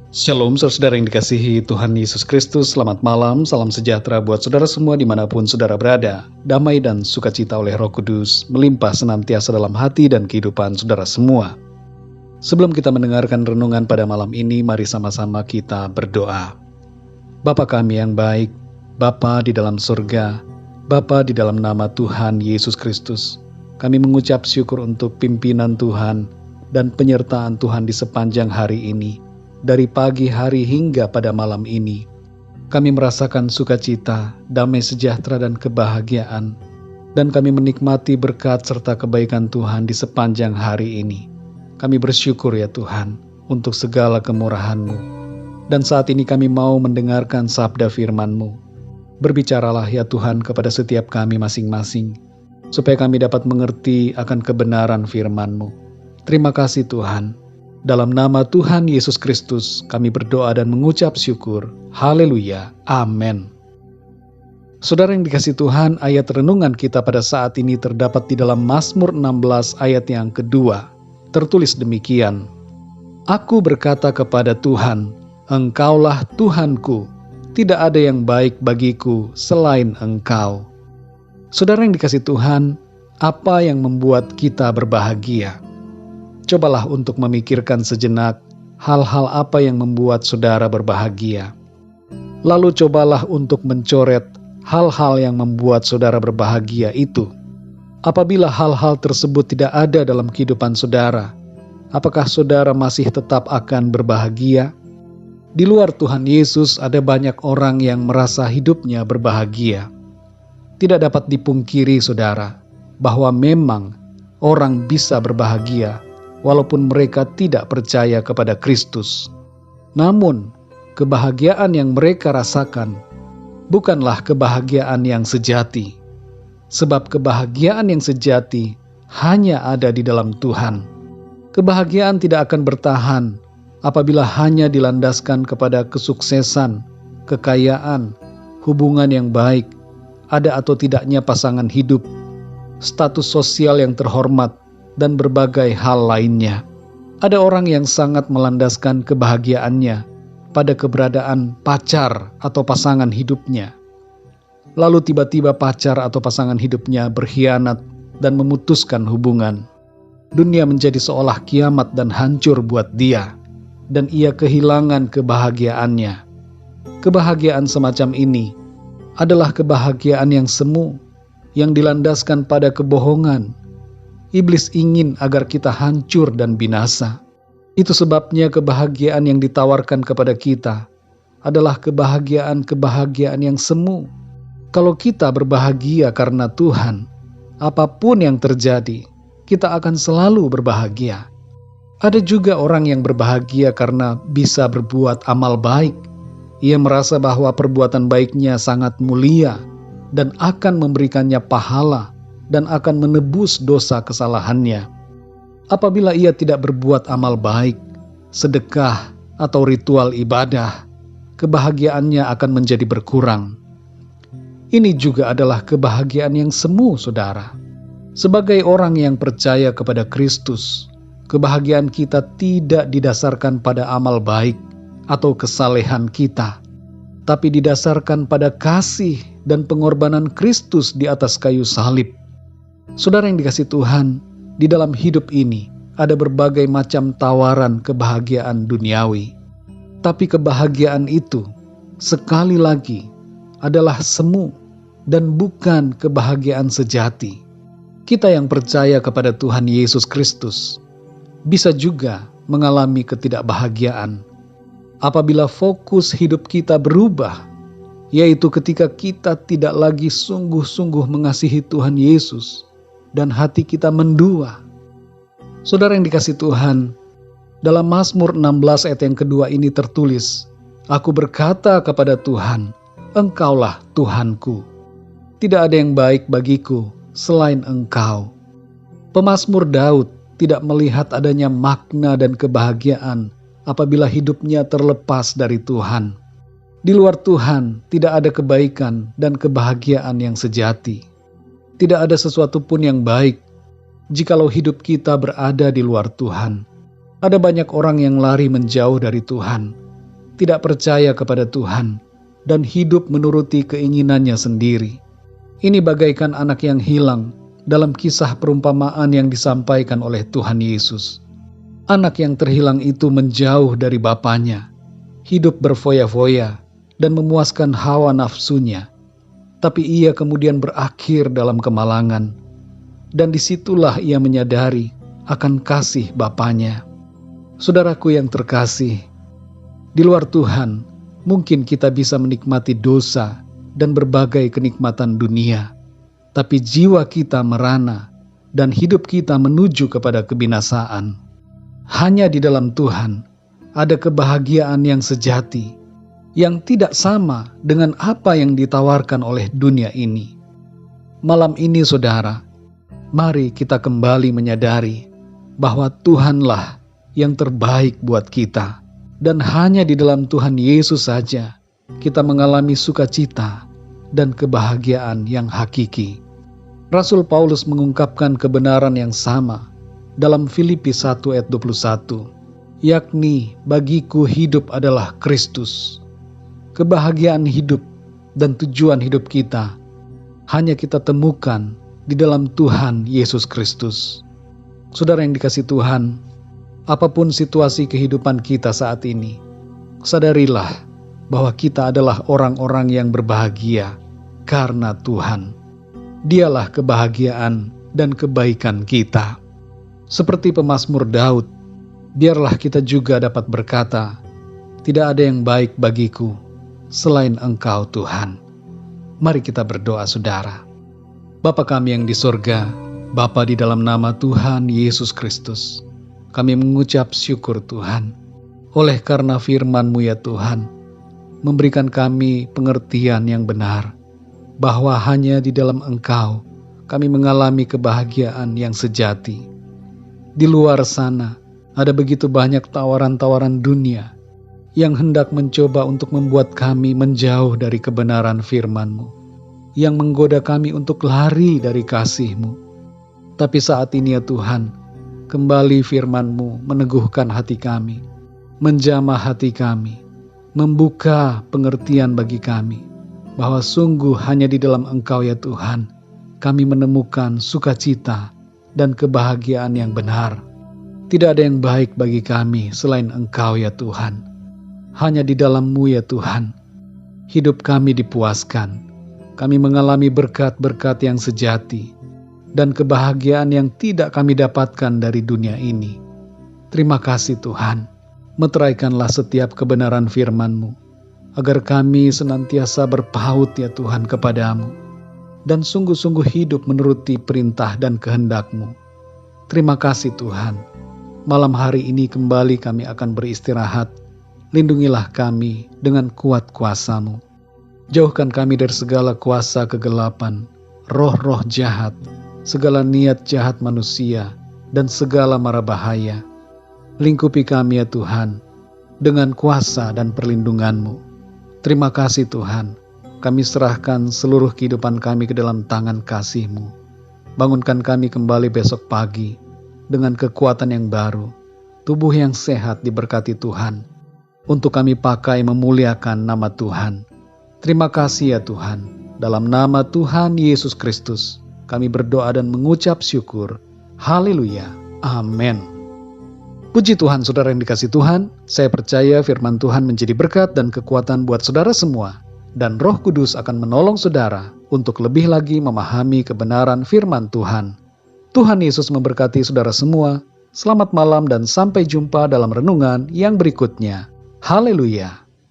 Shalom saudara yang dikasihi Tuhan Yesus Kristus, selamat malam, salam sejahtera buat saudara semua dimanapun saudara berada. Damai dan sukacita oleh Roh Kudus melimpah senantiasa dalam hati dan kehidupan saudara semua. Sebelum kita mendengarkan renungan pada malam ini, mari sama-sama kita berdoa. Bapa kami yang baik, Bapa di dalam surga, Bapa di dalam nama Tuhan Yesus Kristus, kami mengucap syukur untuk pimpinan Tuhan dan penyertaan Tuhan di sepanjang hari ini. Dari pagi hari hingga pada malam ini, kami merasakan sukacita, damai sejahtera dan kebahagiaan, dan kami menikmati berkat serta kebaikan Tuhan di sepanjang hari ini. Kami bersyukur ya Tuhan, untuk segala kemurahan-Mu. Dan saat ini kami mau mendengarkan sabda firman-Mu. Berbicaralah ya Tuhan kepada setiap kami masing-masing, supaya kami dapat mengerti akan kebenaran firman-Mu. Terima kasih Tuhan. Dalam nama Tuhan Yesus Kristus, kami berdoa dan mengucap syukur. Haleluya. Amin. Saudara yang dikasihi Tuhan, ayat renungan kita pada saat ini terdapat di dalam Mazmur 16 ayat yang kedua. Tertulis demikian, Aku berkata kepada Tuhan, Engkaulah Tuhanku, tidak ada yang baik bagiku selain Engkau. Saudara yang dikasihi Tuhan, apa yang membuat kita berbahagia? Cobalah untuk memikirkan sejenak hal-hal apa yang membuat saudara berbahagia. Lalu cobalah untuk mencoret hal-hal yang membuat saudara berbahagia itu. Apabila hal-hal tersebut tidak ada dalam kehidupan saudara, apakah saudara masih tetap akan berbahagia? Di luar Tuhan Yesus ada banyak orang yang merasa hidupnya berbahagia. Tidak dapat dipungkiri saudara, bahwa memang orang bisa berbahagia walaupun mereka tidak percaya kepada Kristus. Namun, kebahagiaan yang mereka rasakan bukanlah kebahagiaan yang sejati. Sebab kebahagiaan yang sejati hanya ada di dalam Tuhan. Kebahagiaan tidak akan bertahan apabila hanya dilandaskan kepada kesuksesan, kekayaan, hubungan yang baik, ada atau tidaknya pasangan hidup, status sosial yang terhormat, dan berbagai hal lainnya. Ada orang yang sangat melandaskan kebahagiaannya pada keberadaan pacar atau pasangan hidupnya. Lalu tiba-tiba pacar atau pasangan hidupnya berkhianat dan memutuskan hubungan. Dunia menjadi seolah kiamat dan hancur buat dia, dan ia kehilangan kebahagiaannya. Kebahagiaan semacam ini adalah kebahagiaan yang semu, yang dilandaskan pada kebohongan. Iblis ingin agar kita hancur dan binasa. Itu sebabnya kebahagiaan yang ditawarkan kepada kita adalah kebahagiaan yang semu. Kalau kita berbahagia karena Tuhan, apapun yang terjadi, kita akan selalu berbahagia. Ada juga orang yang berbahagia karena bisa berbuat amal baik. Ia merasa bahwa perbuatan baiknya sangat mulia dan akan memberikannya pahala dan akan menebus dosa kesalahannya. Apabila ia tidak berbuat amal baik, sedekah, atau ritual ibadah, kebahagiaannya akan menjadi berkurang. Ini juga adalah kebahagiaan yang semu, saudara. Sebagai orang yang percaya kepada Kristus, kebahagiaan kita tidak didasarkan pada amal baik atau kesalehan kita, tapi didasarkan pada kasih dan pengorbanan Kristus di atas kayu salib. Saudara yang dikasihi Tuhan, di dalam hidup ini ada berbagai macam tawaran kebahagiaan duniawi. Tapi kebahagiaan itu sekali lagi adalah semu dan bukan kebahagiaan sejati. Kita yang percaya kepada Tuhan Yesus Kristus bisa juga mengalami ketidakbahagiaan apabila fokus hidup kita berubah, yaitu ketika kita tidak lagi sungguh-sungguh mengasihi Tuhan Yesus dan hati kita mendua. Saudara yang dikasihi Tuhan, dalam Mazmur 16 ayat yang kedua ini tertulis, Aku berkata kepada Tuhan, Engkaulah Tuhanku. Tidak ada yang baik bagiku selain Engkau. Pemazmur Daud tidak melihat adanya makna dan kebahagiaan apabila hidupnya terlepas dari Tuhan. Di luar Tuhan tidak ada kebaikan dan kebahagiaan yang sejati. Tidak ada sesuatu pun yang baik jikalau hidup kita berada di luar Tuhan. Ada banyak orang yang lari menjauh dari Tuhan tidak percaya kepada Tuhan, dan hidup menuruti keinginannya sendiri. Ini bagaikan anak yang hilang dalam kisah perumpamaan yang disampaikan oleh Tuhan Yesus. Anak yang terhilang itu menjauh dari bapaknya, hidup berfoya-foya dan memuaskan hawa nafsunya. Tapi ia kemudian berakhir dalam kemalangan, dan disitulah ia menyadari akan kasih bapaknya. Saudaraku yang terkasih, di luar Tuhan, mungkin kita bisa menikmati dosa dan berbagai kenikmatan dunia, tapi jiwa kita merana dan hidup kita menuju kepada kebinasaan. Hanya di dalam Tuhan ada kebahagiaan yang sejati, yang tidak sama dengan apa yang ditawarkan oleh dunia ini. Malam ini saudara, mari kita kembali menyadari bahwa Tuhanlah yang terbaik buat kita. Dan hanya di dalam Tuhan Yesus saja kita mengalami sukacita dan kebahagiaan yang hakiki. Rasul Paulus mengungkapkan kebenaran yang sama dalam Filipi 1 ayat 21, yakni bagiku hidup adalah Kristus. Kebahagiaan hidup dan tujuan hidup kita hanya kita temukan di dalam Tuhan Yesus Kristus. Saudara yang dikasihi Tuhan, apapun situasi kehidupan kita saat ini, sadarilah bahwa kita adalah orang-orang yang berbahagia karena Tuhan. Dialah kebahagiaan dan kebaikan kita. Seperti pemazmur Daud, biarlah kita juga dapat berkata, tidak ada yang baik bagiku selain Engkau Tuhan. Mari kita berdoa saudara. Bapa kami yang di sorga, Bapa di dalam nama Tuhan Yesus Kristus, kami mengucap syukur Tuhan, oleh karena firman-Mu ya Tuhan, memberikan kami pengertian yang benar, bahwa hanya di dalam Engkau kami mengalami kebahagiaan yang sejati. Di luar sana, ada begitu banyak tawaran-tawaran dunia, yang hendak mencoba untuk membuat kami menjauh dari kebenaran firman-Mu, yang menggoda kami untuk lari dari kasih-Mu. Tapi saat ini ya Tuhan, kembali firman-Mu meneguhkan hati kami, menjamah hati kami, membuka pengertian bagi kami, bahwa sungguh hanya di dalam Engkau ya Tuhan, kami menemukan sukacita dan kebahagiaan yang benar. Tidak ada yang baik bagi kami selain Engkau ya Tuhan. Hanya di dalam-Mu ya Tuhan, hidup kami dipuaskan. Kami mengalami berkat-berkat yang sejati, dan kebahagiaan yang tidak kami dapatkan dari dunia ini. Terima kasih Tuhan, meteraikanlah setiap kebenaran firman-Mu, agar kami senantiasa berpaut ya Tuhan kepadamu, dan sungguh-sungguh hidup menuruti perintah dan kehendak-Mu. Terima kasih Tuhan, malam hari ini kembali kami akan beristirahat. Lindungilah kami dengan kuat kuasa-Mu. Jauhkan kami dari segala kuasa kegelapan, roh-roh jahat, segala niat jahat manusia, dan segala mara bahaya. Lingkupi kami ya Tuhan, dengan kuasa dan perlindungan-Mu. Terima kasih Tuhan, kami serahkan seluruh kehidupan kami ke dalam tangan kasih-Mu. Bangunkan kami kembali besok pagi, dengan kekuatan yang baru, tubuh yang sehat diberkati Tuhan, untuk kami pakai memuliakan nama Tuhan. Terima kasih ya Tuhan, dalam nama Tuhan Yesus Kristus, kami berdoa dan mengucap syukur. Haleluya. Amin. Puji Tuhan saudara yang dikasihi Tuhan, saya percaya firman Tuhan menjadi berkat dan kekuatan buat saudara semua, dan Roh Kudus akan menolong saudara untuk lebih lagi memahami kebenaran firman Tuhan. Tuhan Yesus memberkati saudara semua. Selamat malam dan sampai jumpa dalam renungan yang berikutnya. Haleluya.